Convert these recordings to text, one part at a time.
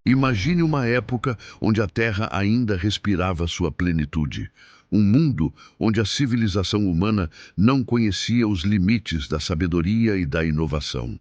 Imagine uma época onde a Terra ainda respirava sua plenitude. Um mundo onde a civilização humana não conhecia os limites da sabedoria e da inovação.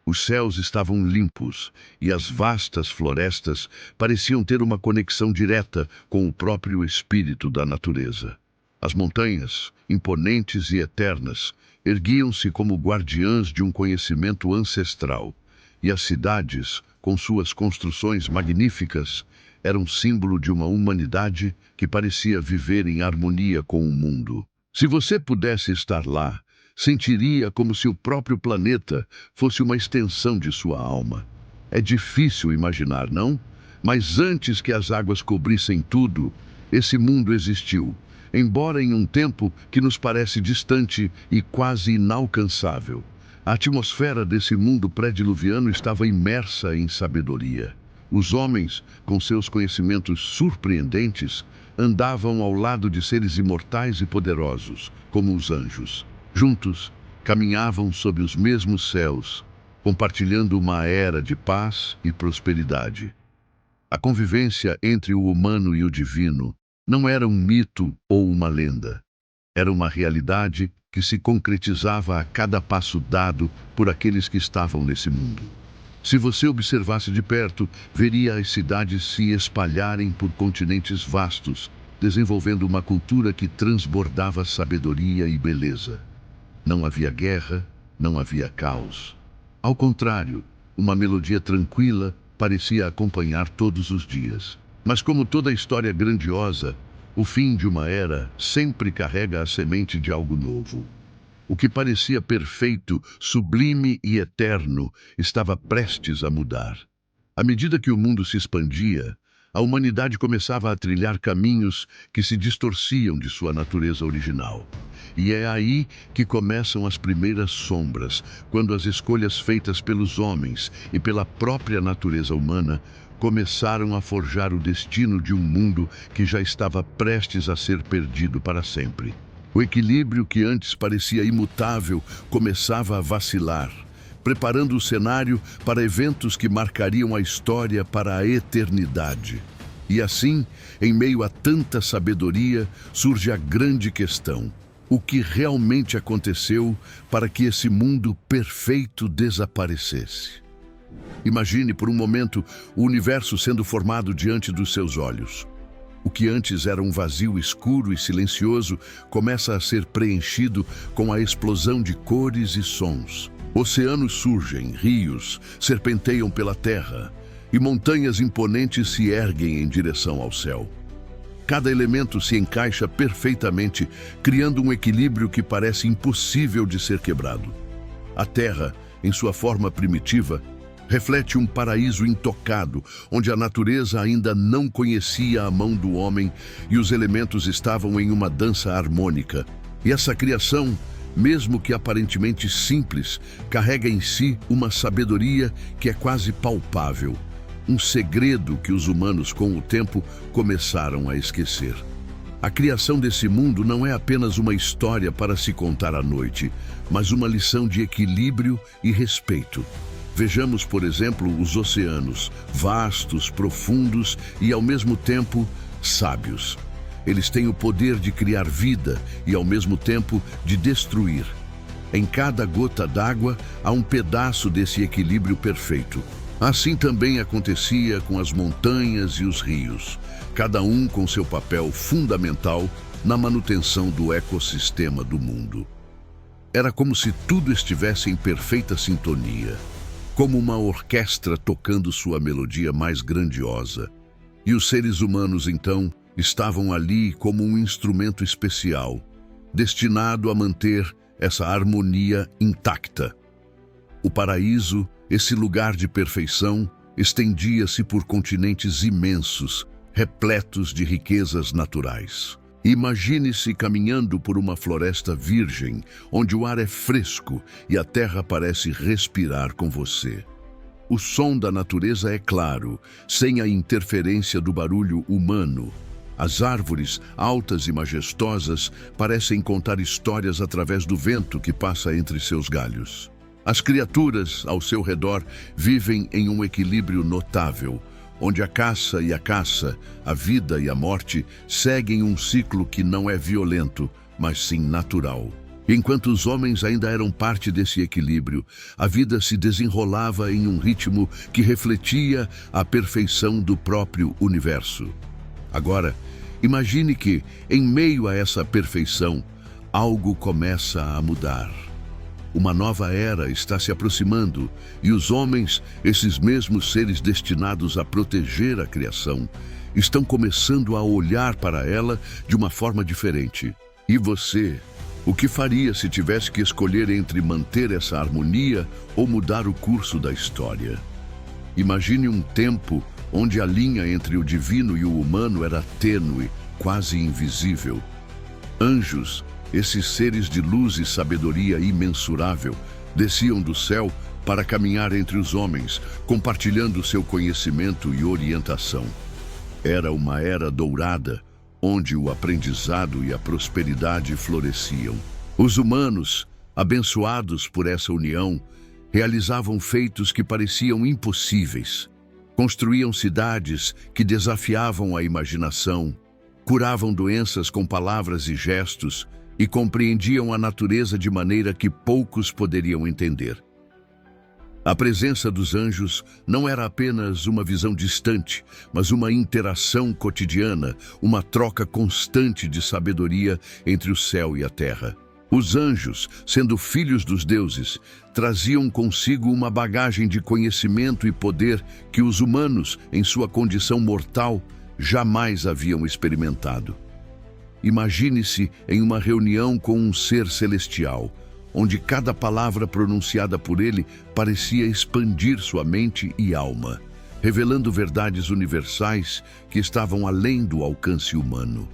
Os céus estavam limpos e as vastas florestas pareciam ter uma conexão direta com o próprio espírito da natureza. As montanhas, imponentes e eternas, erguiam-se como guardiãs de um conhecimento ancestral, e as cidades, com suas construções magníficas, eram símbolo de uma humanidade que parecia viver em harmonia com o mundo. Se você pudesse estar lá, sentiria como se o próprio planeta fosse uma extensão de sua alma. É difícil imaginar, não? Mas antes que as águas cobrissem tudo, esse mundo existiu, embora em um tempo que nos parece distante e quase inalcançável. A atmosfera desse mundo pré-diluviano estava imersa em sabedoria. Os homens, com seus conhecimentos surpreendentes, andavam ao lado de seres imortais e poderosos, como os anjos. Juntos, caminhavam sob os mesmos céus, compartilhando uma era de paz e prosperidade. A convivência entre o humano e o divino não era um mito ou uma lenda. Era uma realidade que se concretizava a cada passo dado por aqueles que estavam nesse mundo. Se você observasse de perto, veria as cidades se espalharem por continentes vastos, desenvolvendo uma cultura que transbordava sabedoria e beleza. Não havia guerra, não havia caos. Ao contrário, uma melodia tranquila parecia acompanhar todos os dias. Mas como toda história grandiosa, o fim de uma era sempre carrega a semente de algo novo. O que parecia perfeito, sublime e eterno estava prestes a mudar. À medida que o mundo se expandia, a humanidade começava a trilhar caminhos que se distorciam de sua natureza original. E é aí que começam as primeiras sombras, quando as escolhas feitas pelos homens e pela própria natureza humana começaram a forjar o destino de um mundo que já estava prestes a ser perdido para sempre. O equilíbrio que antes parecia imutável começava a vacilar, preparando o cenário para eventos que marcariam a história para a eternidade. E assim, em meio a tanta sabedoria, surge a grande questão: o que realmente aconteceu para que esse mundo perfeito desaparecesse? Imagine por um momento o universo sendo formado diante dos seus olhos. O que antes era um vazio escuro e silencioso começa a ser preenchido com a explosão de cores e sons. Oceanos surgem, rios serpenteiam pela terra e montanhas imponentes se erguem em direção ao céu. Cada elemento se encaixa perfeitamente, criando um equilíbrio que parece impossível de ser quebrado. A terra, em sua forma primitiva, reflete um paraíso intocado, onde a natureza ainda não conhecia a mão do homem e os elementos estavam em uma dança harmônica. E essa criação, mesmo que aparentemente simples, carrega em si uma sabedoria que é quase palpável, um segredo que os humanos, com o tempo, começaram a esquecer. A criação desse mundo não é apenas uma história para se contar à noite, mas uma lição de equilíbrio e respeito. Vejamos, por exemplo, os oceanos, vastos, profundos e, ao mesmo tempo, sábios. Eles têm o poder de criar vida e, ao mesmo tempo, de destruir. Em cada gota d'água há um pedaço desse equilíbrio perfeito. Assim também acontecia com as montanhas e os rios, cada um com seu papel fundamental na manutenção do ecossistema do mundo. Era como se tudo estivesse em perfeita sintonia, como uma orquestra tocando sua melodia mais grandiosa. E os seres humanos, então, estavam ali como um instrumento especial, destinado a manter essa harmonia intacta. O paraíso, esse lugar de perfeição, estendia-se por continentes imensos, repletos de riquezas naturais. Imagine-se caminhando por uma floresta virgem, onde o ar é fresco e a terra parece respirar com você. O som da natureza é claro, sem a interferência do barulho humano. As árvores, altas e majestosas, parecem contar histórias através do vento que passa entre seus galhos. As criaturas ao seu redor vivem em um equilíbrio notável, onde a caça, a vida e a morte seguem um ciclo que não é violento, mas sim natural. Enquanto os homens ainda eram parte desse equilíbrio, a vida se desenrolava em um ritmo que refletia a perfeição do próprio universo. Agora, imagine que, em meio a essa perfeição, algo começa a mudar. Uma nova era está se aproximando e os homens, esses mesmos seres destinados a proteger a criação, estão começando a olhar para ela de uma forma diferente. E você, o que faria se tivesse que escolher entre manter essa harmonia ou mudar o curso da história? Imagine um tempo onde a linha entre o divino e o humano era tênue, quase invisível. Anjos, esses seres de luz e sabedoria imensurável, desciam do céu para caminhar entre os homens, compartilhando seu conhecimento e orientação. Era uma era dourada, onde o aprendizado e a prosperidade floresciam. Os humanos, abençoados por essa união, realizavam feitos que pareciam impossíveis. Construíam cidades que desafiavam a imaginação, curavam doenças com palavras e gestos e compreendiam a natureza de maneira que poucos poderiam entender. A presença dos anjos não era apenas uma visão distante, mas uma interação cotidiana, uma troca constante de sabedoria entre o céu e a terra. Os anjos, sendo filhos dos deuses, traziam consigo uma bagagem de conhecimento e poder que os humanos, em sua condição mortal, jamais haviam experimentado. Imagine-se em uma reunião com um ser celestial, onde cada palavra pronunciada por ele parecia expandir sua mente e alma, revelando verdades universais que estavam além do alcance humano.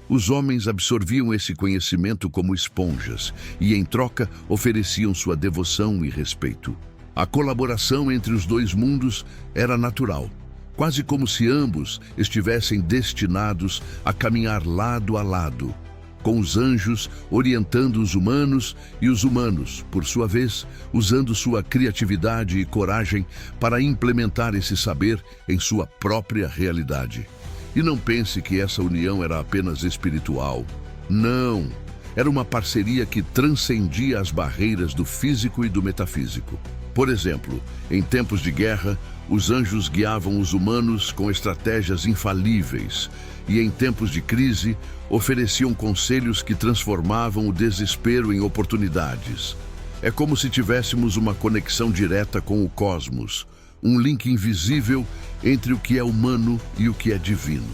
Os homens absorviam esse conhecimento como esponjas e, em troca, ofereciam sua devoção e respeito. A colaboração entre os dois mundos era natural, quase como se ambos estivessem destinados a caminhar lado a lado, com os anjos orientando os humanos e os humanos, por sua vez, usando sua criatividade e coragem para implementar esse saber em sua própria realidade. E não pense que essa união era apenas espiritual. Não! Era uma parceria que transcendia as barreiras do físico e do metafísico. Por exemplo, em tempos de guerra, os anjos guiavam os humanos com estratégias infalíveis e, em tempos de crise, ofereciam conselhos que transformavam o desespero em oportunidades. É como se tivéssemos uma conexão direta com o cosmos, um link invisível entre o que é humano e o que é divino.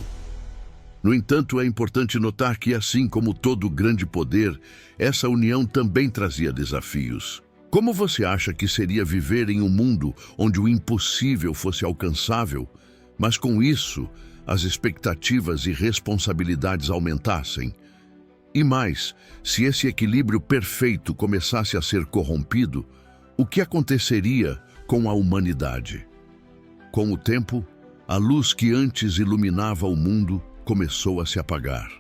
No entanto, é importante notar que, assim como todo grande poder, essa união também trazia desafios. Como você acha que seria viver em um mundo onde o impossível fosse alcançável, mas com isso as expectativas e responsabilidades aumentassem? E mais, se esse equilíbrio perfeito começasse a ser corrompido, o que aconteceria com a humanidade? Com o tempo, a luz que antes iluminava o mundo começou a se apagar.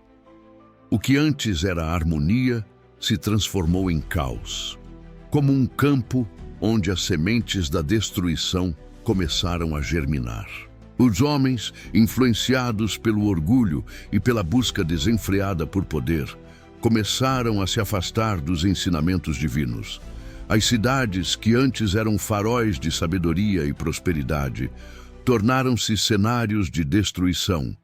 O que antes era harmonia se transformou em caos, como um campo onde as sementes da destruição começaram a germinar. Os homens, influenciados pelo orgulho e pela busca desenfreada por poder, começaram a se afastar dos ensinamentos divinos. As cidades, que antes eram faróis de sabedoria e prosperidade, tornaram-se cenários de destruição,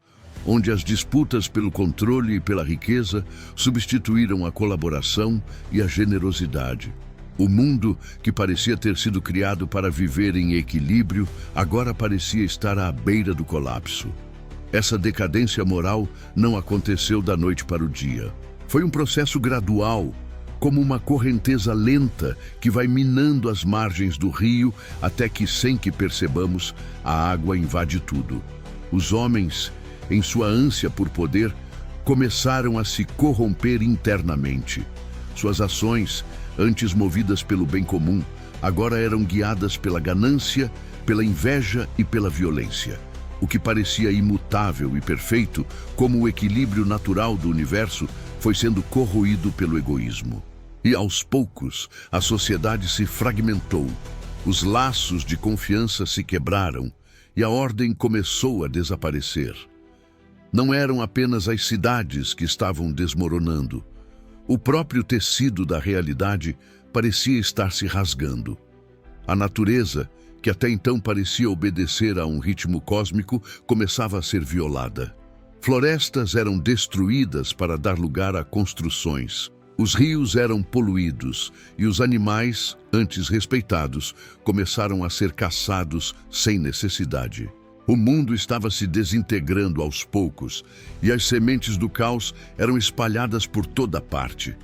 onde as disputas pelo controle e pela riqueza substituíram a colaboração e a generosidade. O mundo, que parecia ter sido criado para viver em equilíbrio, agora parecia estar à beira do colapso. Essa decadência moral não aconteceu da noite para o dia. Foi um processo gradual, como uma correnteza lenta que vai minando as margens do rio até que, sem que percebamos, a água invade tudo. Os homens, em sua ânsia por poder, começaram a se corromper internamente. Suas ações, antes movidas pelo bem comum, agora eram guiadas pela ganância, pela inveja e pela violência. O que parecia imutável e perfeito, como o equilíbrio natural do universo, foi sendo corroído pelo egoísmo. E aos poucos, a sociedade se fragmentou, os laços de confiança se quebraram e a ordem começou a desaparecer. Não eram apenas as cidades que estavam desmoronando. O próprio tecido da realidade parecia estar se rasgando. A natureza, que até então parecia obedecer a um ritmo cósmico, começava a ser violada. Florestas eram destruídas para dar lugar a construções. Os rios eram poluídos e os animais, antes respeitados, começaram a ser caçados sem necessidade. O mundo estava se desintegrando aos poucos e as sementes do caos eram espalhadas por toda parte.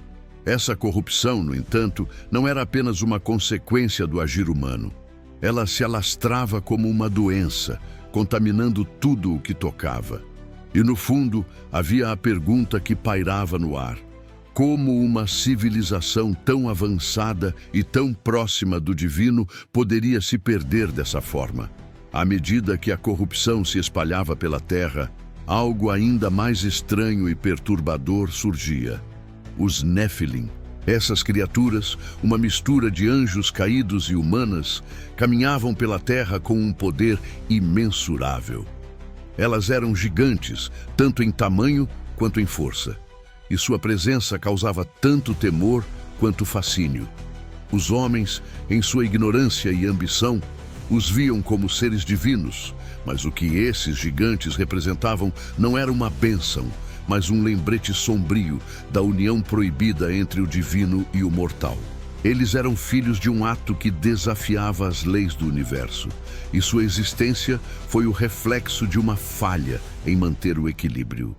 Essa corrupção, no entanto, não era apenas uma consequência do agir humano. Ela se alastrava como uma doença, contaminando tudo o que tocava. E no fundo, havia a pergunta que pairava no ar: como uma civilização tão avançada e tão próxima do divino poderia se perder dessa forma? À medida que a corrupção se espalhava pela terra, algo ainda mais estranho e perturbador surgia: os Néfilim. Essas criaturas, uma mistura de anjos caídos e humanas, caminhavam pela terra com um poder imensurável. Elas eram gigantes, tanto em tamanho quanto em força, e sua presença causava tanto temor quanto fascínio. Os homens, em sua ignorância e ambição, os viam como seres divinos, mas o que esses gigantes representavam não era uma bênção, mas um lembrete sombrio da união proibida entre o divino e o mortal. Eles eram filhos de um ato que desafiava as leis do universo, e sua existência foi o reflexo de uma falha em manter o equilíbrio.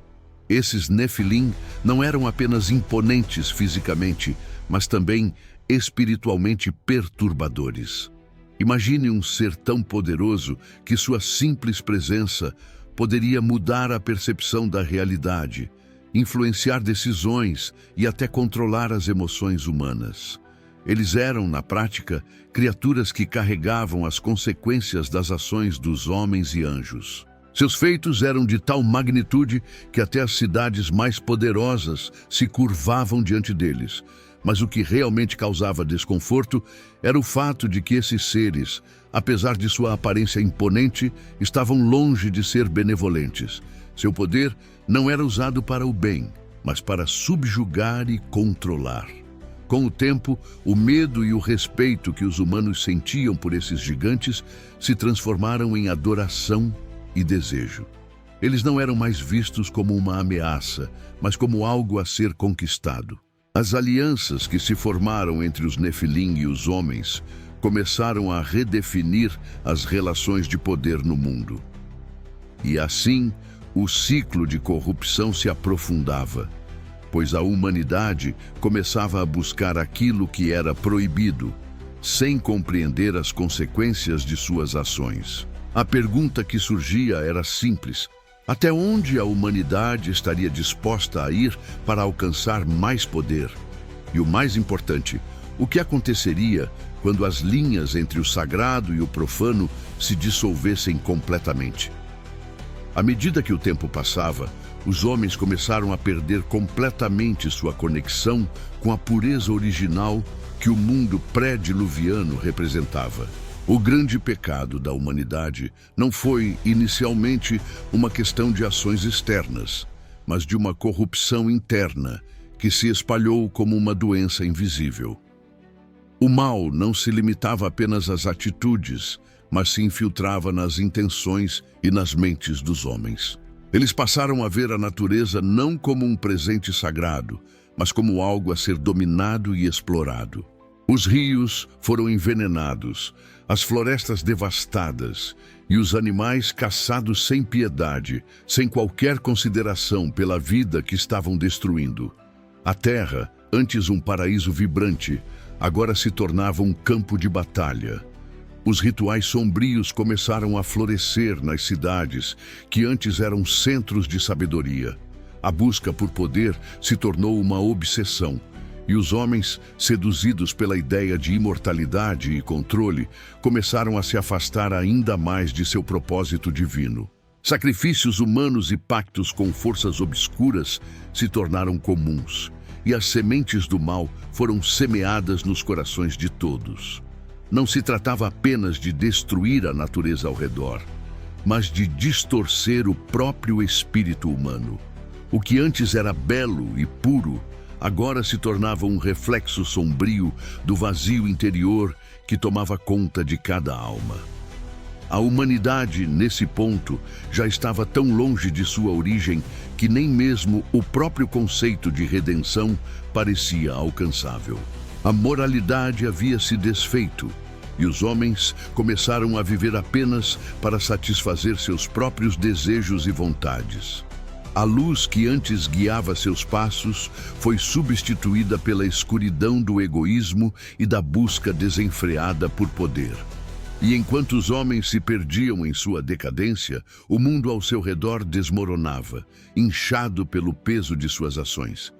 Esses Nefilim não eram apenas imponentes fisicamente, mas também espiritualmente perturbadores. Imagine um ser tão poderoso que sua simples presença poderia mudar a percepção da realidade, influenciar decisões e até controlar as emoções humanas. Eles eram, na prática, criaturas que carregavam as consequências das ações dos homens e anjos. Seus feitos eram de tal magnitude que até as cidades mais poderosas se curvavam diante deles. Mas o que realmente causava desconforto era o fato de que esses seres, apesar de sua aparência imponente, estavam longe de ser benevolentes. Seu poder não era usado para o bem, mas para subjugar e controlar. Com o tempo, o medo e o respeito que os humanos sentiam por esses gigantes se transformaram em adoração e desejo. Eles não eram mais vistos como uma ameaça, mas como algo a ser conquistado. As alianças que se formaram entre os Nefilim e os homens começaram a redefinir as relações de poder no mundo. E assim, o ciclo de corrupção se aprofundava, pois a humanidade começava a buscar aquilo que era proibido, sem compreender as consequências de suas ações. A pergunta que surgia era simples: até onde a humanidade estaria disposta a ir para alcançar mais poder? E o mais importante, o que aconteceria quando as linhas entre o sagrado e o profano se dissolvessem completamente? À medida que o tempo passava, os homens começaram a perder completamente sua conexão com a pureza original que o mundo pré-diluviano representava. O grande pecado da humanidade não foi, inicialmente, uma questão de ações externas, mas de uma corrupção interna que se espalhou como uma doença invisível. O mal não se limitava apenas às atitudes, mas se infiltrava nas intenções e nas mentes dos homens. Eles passaram a ver a natureza não como um presente sagrado, mas como algo a ser dominado e explorado. Os rios foram envenenados, as florestas devastadas e os animais caçados sem piedade, sem qualquer consideração pela vida que estavam destruindo. A terra, antes um paraíso vibrante, agora se tornava um campo de batalha. Os rituais sombrios começaram a florescer nas cidades, que antes eram centros de sabedoria. A busca por poder se tornou uma obsessão, e os homens, seduzidos pela ideia de imortalidade e controle, começaram a se afastar ainda mais de seu propósito divino. Sacrifícios humanos e pactos com forças obscuras se tornaram comuns, e as sementes do mal foram semeadas nos corações de todos. Não se tratava apenas de destruir a natureza ao redor, mas de distorcer o próprio espírito humano. O que antes era belo e puro, agora se tornava um reflexo sombrio do vazio interior que tomava conta de cada alma. A humanidade, nesse ponto, já estava tão longe de sua origem que nem mesmo o próprio conceito de redenção parecia alcançável. A moralidade havia se desfeito e os homens começaram a viver apenas para satisfazer seus próprios desejos e vontades. A luz que antes guiava seus passos foi substituída pela escuridão do egoísmo e da busca desenfreada por poder. E enquanto os homens se perdiam em sua decadência, o mundo ao seu redor desmoronava, inchado pelo peso de suas ações.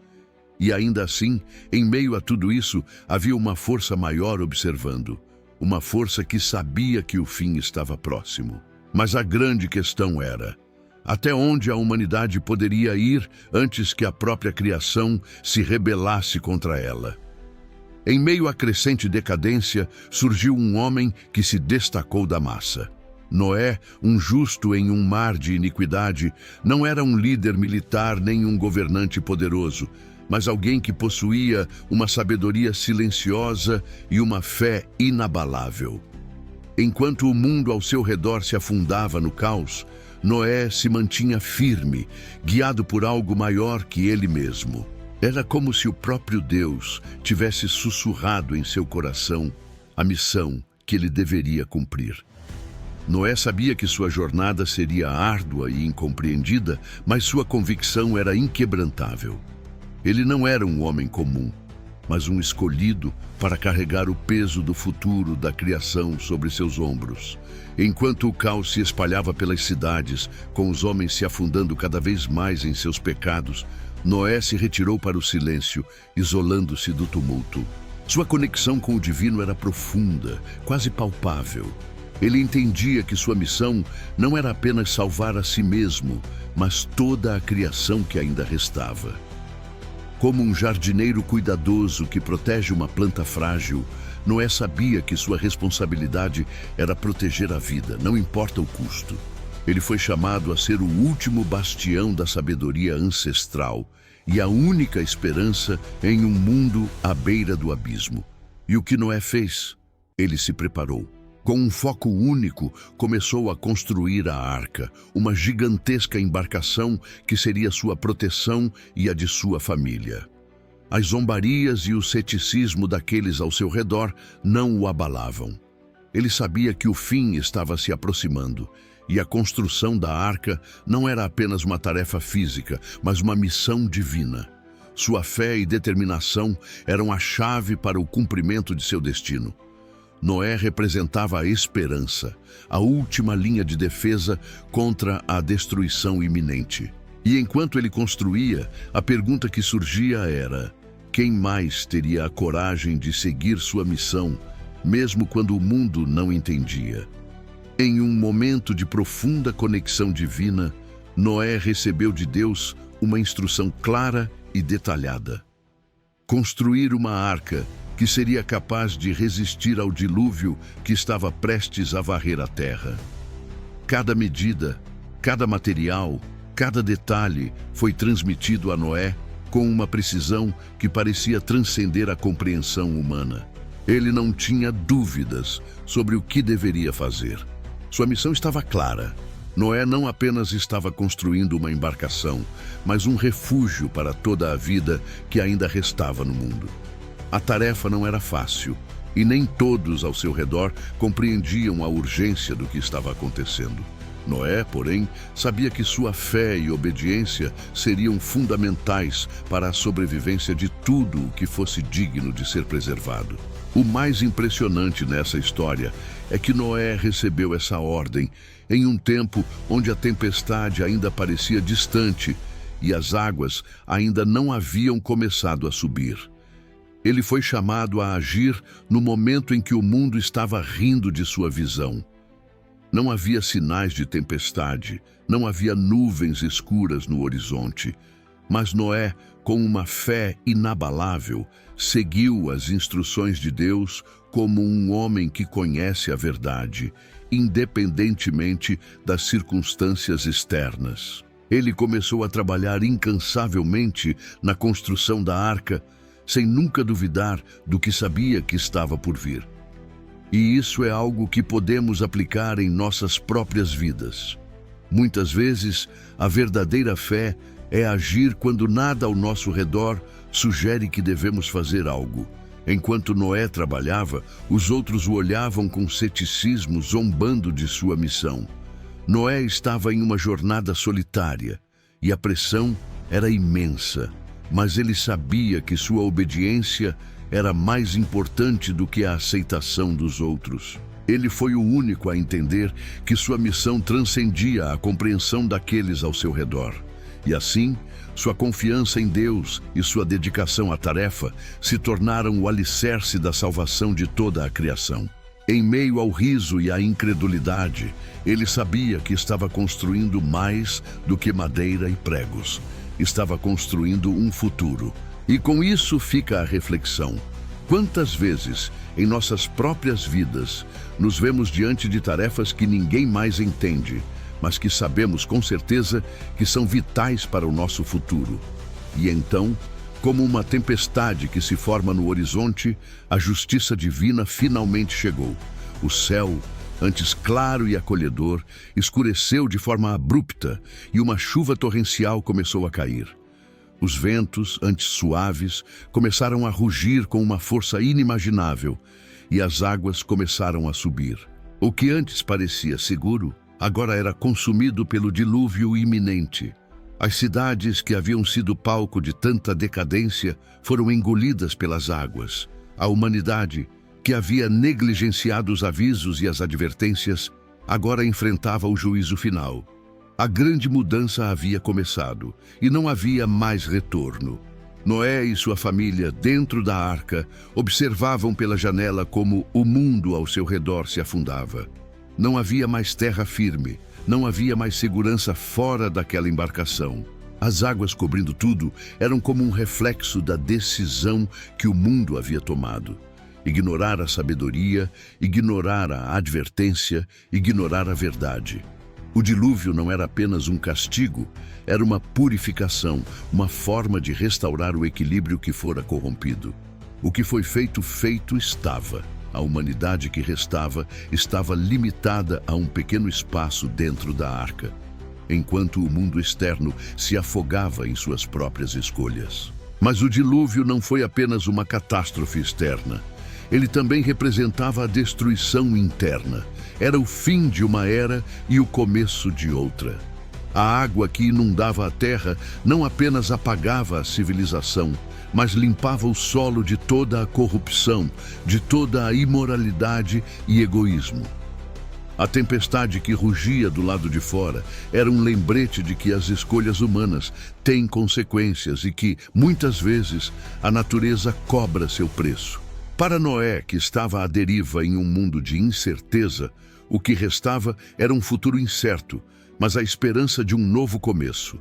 E ainda assim, em meio a tudo isso, havia uma força maior observando, uma força que sabia que o fim estava próximo. Mas a grande questão era: até onde a humanidade poderia ir antes que a própria criação se rebelasse contra ela? Em meio à crescente decadência, surgiu um homem que se destacou da massa. Noé, um justo em um mar de iniquidade, não era um líder militar nem um governante poderoso, mas alguém que possuía uma sabedoria silenciosa e uma fé inabalável. Enquanto o mundo ao seu redor se afundava no caos, Noé se mantinha firme, guiado por algo maior que ele mesmo. Era como se o próprio Deus tivesse sussurrado em seu coração a missão que ele deveria cumprir. Noé sabia que sua jornada seria árdua e incompreendida, mas sua convicção era inquebrantável. Ele não era um homem comum, mas um escolhido para carregar o peso do futuro da criação sobre seus ombros. Enquanto o caos se espalhava pelas cidades, com os homens se afundando cada vez mais em seus pecados, Noé se retirou para o silêncio, isolando-se do tumulto. Sua conexão com o divino era profunda, quase palpável. Ele entendia que sua missão não era apenas salvar a si mesmo, mas toda a criação que ainda restava. Como um jardineiro cuidadoso que protege uma planta frágil, Noé sabia que sua responsabilidade era proteger a vida, não importa o custo. Ele foi chamado a ser o último bastião da sabedoria ancestral e a única esperança em um mundo à beira do abismo. E o que Noé fez? Ele se preparou. Com um foco único, começou a construir a arca, uma gigantesca embarcação que seria sua proteção e a de sua família. As zombarias e o ceticismo daqueles ao seu redor não o abalavam. Ele sabia que o fim estava se aproximando, e a construção da arca não era apenas uma tarefa física, mas uma missão divina. Sua fé e determinação eram a chave para o cumprimento de seu destino. Noé representava a esperança, a última linha de defesa contra a destruição iminente. E enquanto ele construía, a pergunta que surgia era: quem mais teria a coragem de seguir sua missão, mesmo quando o mundo não entendia? Em um momento de profunda conexão divina, Noé recebeu de Deus uma instrução clara e detalhada: construir uma arca que seria capaz de resistir ao dilúvio que estava prestes a varrer a terra. Cada medida, cada material, cada detalhe foi transmitido a Noé com uma precisão que parecia transcender a compreensão humana. Ele não tinha dúvidas sobre o que deveria fazer. Sua missão estava clara. Noé não apenas estava construindo uma embarcação, mas um refúgio para toda a vida que ainda restava no mundo. A tarefa não era fácil, e nem todos ao seu redor compreendiam a urgência do que estava acontecendo. Noé, porém, sabia que sua fé e obediência seriam fundamentais para a sobrevivência de tudo o que fosse digno de ser preservado. O mais impressionante nessa história é que Noé recebeu essa ordem em um tempo onde a tempestade ainda parecia distante e as águas ainda não haviam começado a subir. Ele foi chamado a agir no momento em que o mundo estava rindo de sua visão. Não havia sinais de tempestade, não havia nuvens escuras no horizonte, Mas Noé, com uma fé inabalável, seguiu as instruções de Deus como um homem que conhece a verdade, independentemente das circunstâncias externas. Ele começou a trabalhar incansavelmente na construção da arca, sem nunca duvidar do que sabia que estava por vir. E isso é algo que podemos aplicar em nossas próprias vidas. Muitas vezes, a verdadeira fé é agir quando nada ao nosso redor sugere que devemos fazer algo. Enquanto Noé trabalhava, os outros o olhavam com ceticismo, zombando de sua missão. Noé estava em uma jornada solitária e a pressão era imensa, mas ele sabia que sua obediência era mais importante do que a aceitação dos outros. Ele foi o único a entender que sua missão transcendia a compreensão daqueles ao seu redor. E assim, sua confiança em Deus e sua dedicação à tarefa se tornaram o alicerce da salvação de toda a criação. Em meio ao riso e à incredulidade, ele sabia que estava construindo mais do que madeira e pregos. Estava construindo um futuro. E com isso fica a reflexão. Quantas vezes, em nossas próprias vidas, nos vemos diante de tarefas que ninguém mais entende, mas que sabemos com certeza que são vitais para o nosso futuro. E então, como uma tempestade que se forma no horizonte, a justiça divina finalmente chegou. O céu, antes claro e acolhedor, escureceu de forma abrupta e uma chuva torrencial começou a cair. Os ventos, antes suaves, começaram a rugir com uma força inimaginável e as águas começaram a subir. O que antes parecia seguro, agora era consumido pelo dilúvio iminente. As cidades que haviam sido palco de tanta decadência foram engolidas pelas águas. A humanidade, que havia negligenciado os avisos e as advertências, agora enfrentava o juízo final. A grande mudança havia começado e não havia mais retorno. Noé e sua família, dentro da arca, observavam pela janela como o mundo ao seu redor se afundava. Não havia mais terra firme, não havia mais segurança fora daquela embarcação. As águas cobrindo tudo eram como um reflexo da decisão que o mundo havia tomado. Ignorar a sabedoria, ignorar a advertência, ignorar a verdade. O dilúvio não era apenas um castigo, era uma purificação, uma forma de restaurar o equilíbrio que fora corrompido. O que foi feito, feito estava. A humanidade que restava estava limitada a um pequeno espaço dentro da arca, enquanto o mundo externo se afogava em suas próprias escolhas. Mas o dilúvio não foi apenas uma catástrofe externa. Ele também representava a destruição interna. Era o fim de uma era e o começo de outra. A água que inundava a terra não apenas apagava a civilização, mas limpava o solo de toda a corrupção, de toda a imoralidade e egoísmo. A tempestade que rugia do lado de fora era um lembrete de que as escolhas humanas têm consequências e que, muitas vezes, a natureza cobra seu preço. Para Noé, que estava à deriva em um mundo de incerteza, o que restava era um futuro incerto, mas a esperança de um novo começo.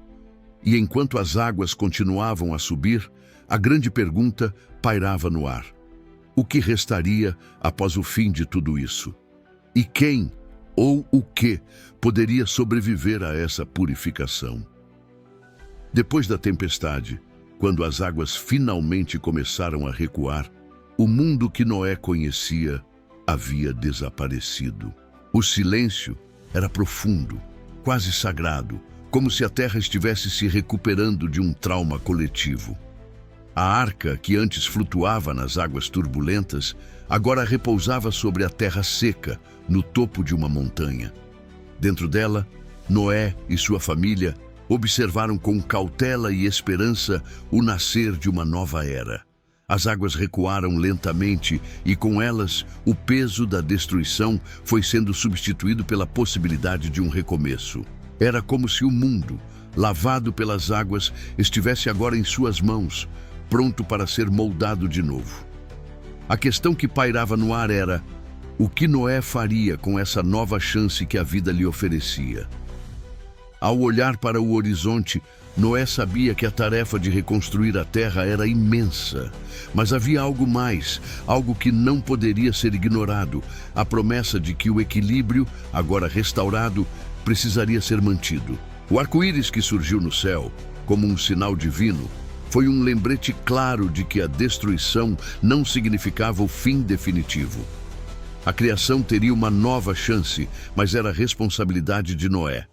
E enquanto as águas continuavam a subir, a grande pergunta pairava no ar. O que restaria após o fim de tudo isso? E quem ou o que poderia sobreviver a essa purificação? Depois da tempestade, quando as águas finalmente começaram a recuar, o mundo que Noé conhecia havia desaparecido. O silêncio era profundo, quase sagrado, como se a terra estivesse se recuperando de um trauma coletivo. A arca, que antes flutuava nas águas turbulentas, agora repousava sobre a terra seca, no topo de uma montanha. Dentro dela, Noé e sua família observaram com cautela e esperança o nascer de uma nova era. As águas recuaram lentamente e, com elas, o peso da destruição foi sendo substituído pela possibilidade de um recomeço. Era como se o mundo, lavado pelas águas, estivesse agora em suas mãos, pronto para ser moldado de novo. A questão que pairava no ar era: o que Noé faria com essa nova chance que a vida lhe oferecia? Ao olhar para o horizonte, Noé sabia que a tarefa de reconstruir a terra era imensa. Mas havia algo mais, algo que não poderia ser ignorado: a promessa de que o equilíbrio, agora restaurado, precisaria ser mantido. O arco-íris que surgiu no céu, como um sinal divino, foi um lembrete claro de que a destruição não significava o fim definitivo. A criação teria uma nova chance, mas era responsabilidade de Noé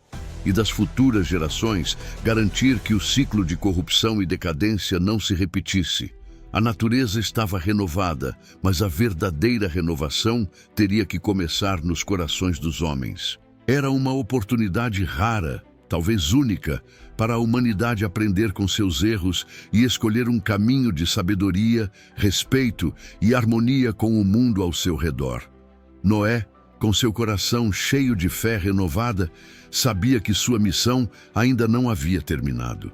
e das futuras gerações garantir que o ciclo de corrupção e decadência não se repetisse. A natureza estava renovada, mas a verdadeira renovação teria que começar nos corações dos homens. Era uma oportunidade rara, talvez única, para a humanidade aprender com seus erros e escolher um caminho de sabedoria, respeito e harmonia com o mundo ao seu redor. Noé, com seu coração cheio de fé renovada, sabia que sua missão ainda não havia terminado.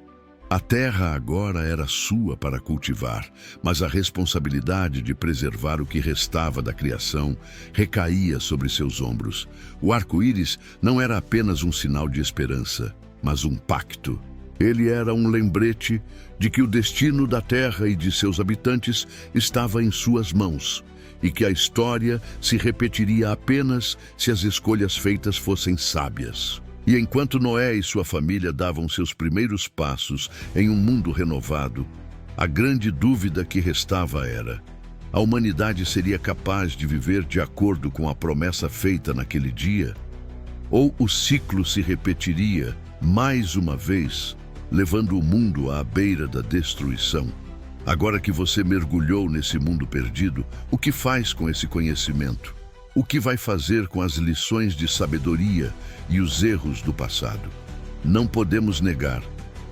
A terra agora era sua para cultivar, mas a responsabilidade de preservar o que restava da criação recaía sobre seus ombros. O arco-íris não era apenas um sinal de esperança, mas um pacto. Ele era um lembrete de que o destino da terra e de seus habitantes estava em suas mãos, e que a história se repetiria apenas se as escolhas feitas fossem sábias. E enquanto Noé e sua família davam seus primeiros passos em um mundo renovado, a grande dúvida que restava era: a humanidade seria capaz de viver de acordo com a promessa feita naquele dia? Ou o ciclo se repetiria mais uma vez, levando o mundo à beira da destruição? Agora que você mergulhou nesse mundo perdido, o que faz com esse conhecimento? O que vai fazer com as lições de sabedoria e os erros do passado? Não podemos negar: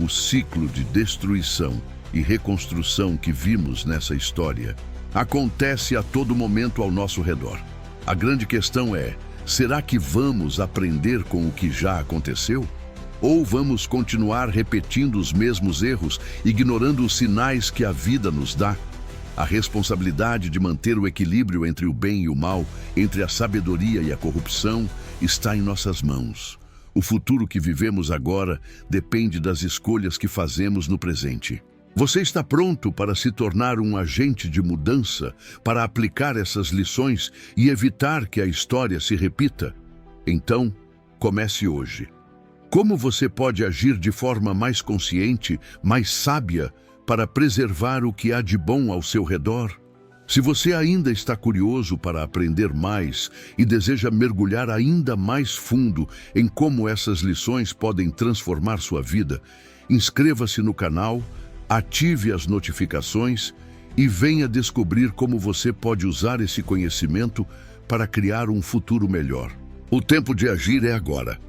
o ciclo de destruição e reconstrução que vimos nessa história acontece a todo momento ao nosso redor. A grande questão é: será que vamos aprender com o que já aconteceu? Ou vamos continuar repetindo os mesmos erros, ignorando os sinais que a vida nos dá? A responsabilidade de manter o equilíbrio entre o bem e o mal, entre a sabedoria e a corrupção, está em nossas mãos. O futuro que vivemos agora depende das escolhas que fazemos no presente. Você está pronto para se tornar um agente de mudança, para aplicar essas lições e evitar que a história se repita? Então, comece hoje. Como você pode agir de forma mais consciente, mais sábia, para preservar o que há de bom ao seu redor? Se você ainda está curioso para aprender mais e deseja mergulhar ainda mais fundo em como essas lições podem transformar sua vida, inscreva-se no canal, ative as notificações e venha descobrir como você pode usar esse conhecimento para criar um futuro melhor. O tempo de agir é agora.